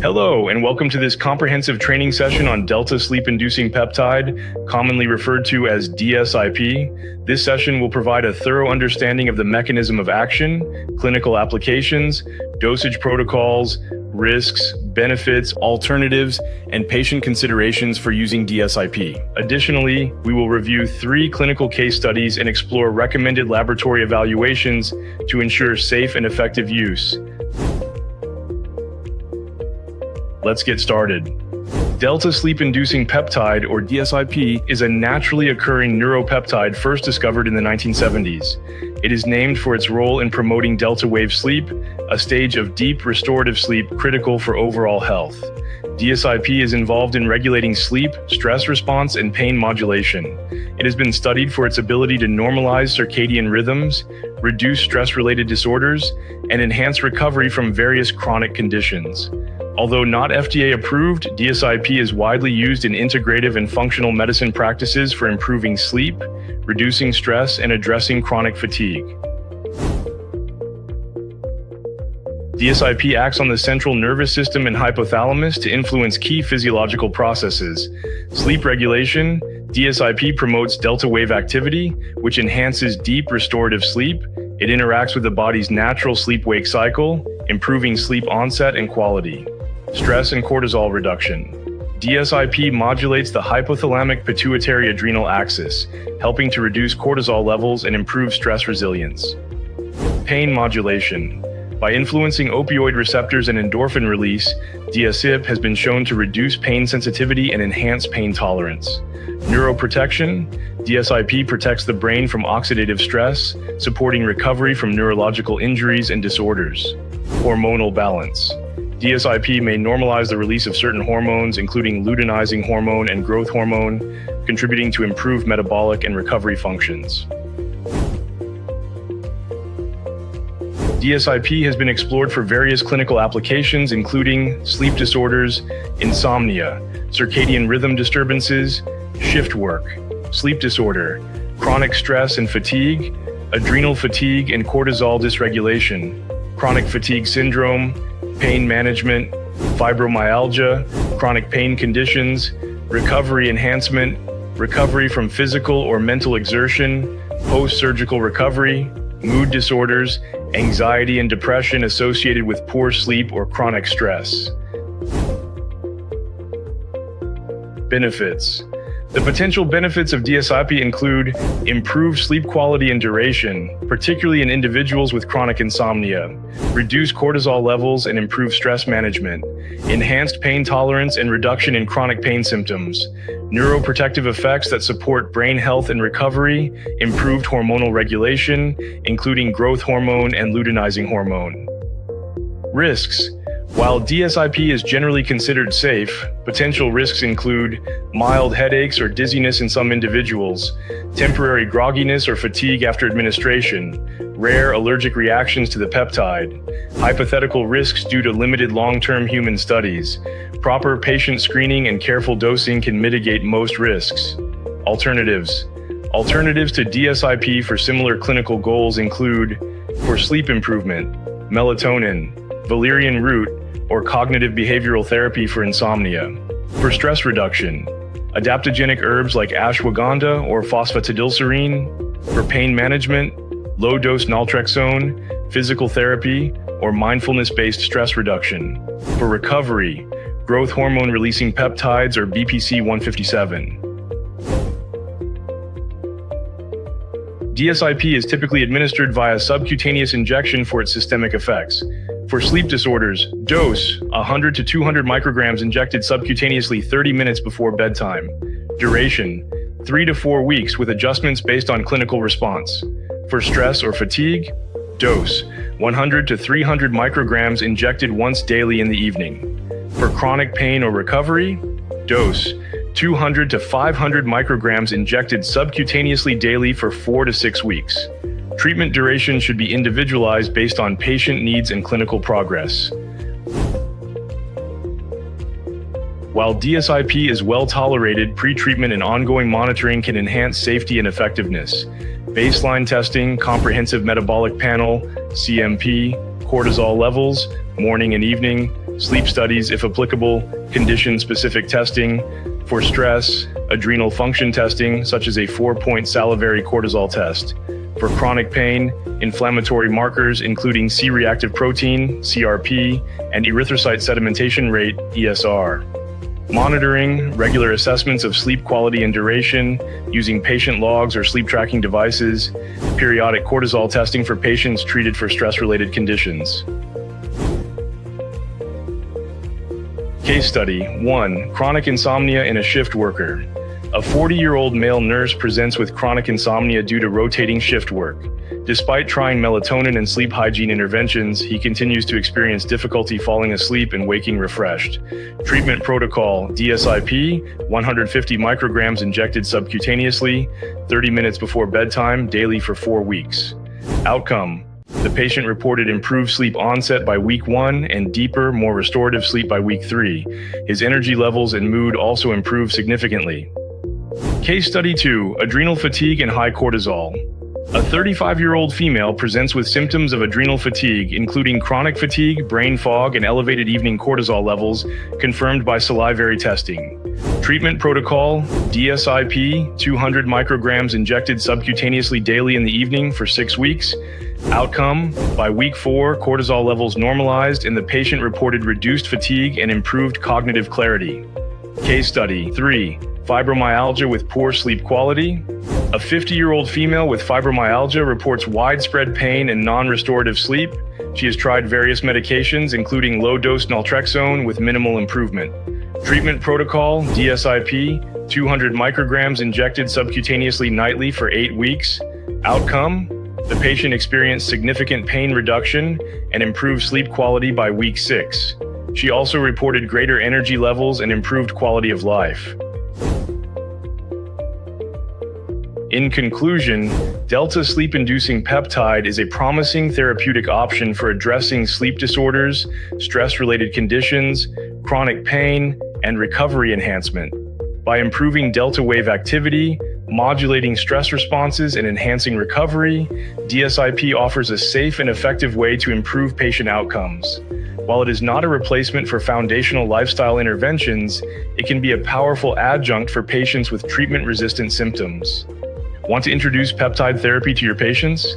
Hello, and welcome to this comprehensive training session on delta sleep-inducing peptide, commonly referred to as DSIP. This session will provide a thorough understanding of the mechanism of action, clinical applications, dosage protocols, risks, benefits, alternatives, and patient considerations for using DSIP. Additionally, we will review 3 clinical case studies and explore recommended laboratory evaluations to ensure safe and effective use. Let's get started. Delta sleep-inducing peptide, or DSIP, is a naturally occurring neuropeptide first discovered in the 1970s. It is named for its role in promoting delta wave sleep, a stage of deep restorative sleep critical for overall health. DSIP is involved in regulating sleep, stress response, and pain modulation. It has been studied for its ability to normalize circadian rhythms, reduce stress-related disorders, and enhance recovery from various chronic conditions. Although not FDA approved, DSIP is widely used in integrative and functional medicine practices for improving sleep, reducing stress, and addressing chronic fatigue. DSIP acts on the central nervous system and hypothalamus to influence key physiological processes. Sleep regulation. DSIP promotes delta wave activity, which enhances deep restorative sleep. It interacts with the body's natural sleep-wake cycle, improving sleep onset and quality. Stress and cortisol reduction. DSIP modulates the hypothalamic pituitary adrenal axis, helping to reduce cortisol levels and improve stress resilience. Pain modulation. By influencing opioid receptors and endorphin release, DSIP has been shown to reduce pain sensitivity and enhance pain tolerance. Neuroprotection. DSIP protects the brain from oxidative stress, supporting recovery from neurological injuries and disorders. Hormonal balance. DSIP may normalize the release of certain hormones, including luteinizing hormone and growth hormone, contributing to improved metabolic and recovery functions. DSIP has been explored for various clinical applications, including sleep disorders, insomnia, circadian rhythm disturbances, shift work, sleep disorder, chronic stress and fatigue, adrenal fatigue and cortisol dysregulation, chronic fatigue syndrome, pain management, fibromyalgia, chronic pain conditions, recovery enhancement, recovery from physical or mental exertion, post-surgical recovery, mood disorders, anxiety and depression associated with poor sleep or chronic stress. Benefits. The potential benefits of DSIP include improved sleep quality and duration, particularly in individuals with chronic insomnia, reduced cortisol levels and improved stress management, enhanced pain tolerance and reduction in chronic pain symptoms, neuroprotective effects that support brain health and recovery, improved hormonal regulation, including growth hormone and luteinizing hormone. Risks. While DSIP is generally considered safe, potential risks include mild headaches or dizziness in some individuals, temporary grogginess or fatigue after administration, rare allergic reactions to the peptide, hypothetical risks due to limited long-term human studies. Proper patient screening and careful dosing can mitigate most risks. Alternatives. Alternatives to DSIP for similar clinical goals include, for sleep improvement, melatonin, valerian root, or cognitive behavioral therapy for insomnia. For stress reduction, adaptogenic herbs like ashwagandha or phosphatidylserine. For pain management, low-dose naltrexone, physical therapy, or mindfulness-based stress reduction. For recovery, growth hormone-releasing peptides or BPC 157. DSIP is typically administered via subcutaneous injection for its systemic effects. For sleep disorders, dose 100 to 200 micrograms injected subcutaneously 30 minutes before bedtime. Duration 3 to 4 weeks with adjustments based on clinical response. For stress or fatigue, dose 100 to 300 micrograms injected once daily in the evening. For chronic pain or recovery, dose 200 to 500 micrograms injected subcutaneously daily for 4 to 6 weeks. Treatment duration should be individualized based on patient needs and clinical progress. While DSIP is well tolerated, pre-treatment and ongoing monitoring can enhance safety and effectiveness. Baseline testing, comprehensive metabolic panel, CMP, cortisol levels, morning and evening, sleep studies if applicable, condition-specific testing, for stress, adrenal function testing, such as a 4-point salivary cortisol test. For chronic pain, inflammatory markers including C-reactive protein, CRP, and erythrocyte sedimentation rate, ESR. Monitoring, regular assessments of sleep quality and duration, using patient logs or sleep tracking devices, periodic cortisol testing for patients treated for stress-related conditions. Case study 1. Chronic insomnia in a shift worker. A 40-year-old male nurse presents with chronic insomnia due to rotating shift work. Despite trying melatonin and sleep hygiene interventions, he continues to experience difficulty falling asleep and waking refreshed. Treatment protocol: DSIP, 150 micrograms injected subcutaneously, 30 minutes before bedtime, daily for 4 weeks. Outcome: the patient reported improved sleep onset by week 1 and deeper, more restorative sleep by week 3. His energy levels and mood also improved significantly. Case study 2. Adrenal fatigue and high cortisol. A 35-year-old female presents with symptoms of adrenal fatigue, including chronic fatigue, brain fog, and elevated evening cortisol levels, confirmed by salivary testing. Treatment protocol: DSIP, 200 micrograms injected subcutaneously daily in the evening for 6 weeks. Outcome: by week 4, cortisol levels normalized and the patient reported reduced fatigue and improved cognitive clarity. Case study 3. Fibromyalgia with poor sleep quality. A 50-year-old female with fibromyalgia reports widespread pain and non-restorative sleep. She has tried various medications, including low-dose naltrexone, with minimal improvement. Treatment protocol: DSIP, 200 micrograms injected subcutaneously nightly for 8 weeks. Outcome: the patient experienced significant pain reduction and improved sleep quality by week 6. She also reported greater energy levels and improved quality of life. In conclusion, delta sleep-inducing peptide is a promising therapeutic option for addressing sleep disorders, stress-related conditions, chronic pain, and recovery enhancement. By improving delta wave activity, modulating stress responses, and enhancing recovery, DSIP offers a safe and effective way to improve patient outcomes. While it is not a replacement for foundational lifestyle interventions, it can be a powerful adjunct for patients with treatment-resistant symptoms. Want to introduce peptide therapy to your patients?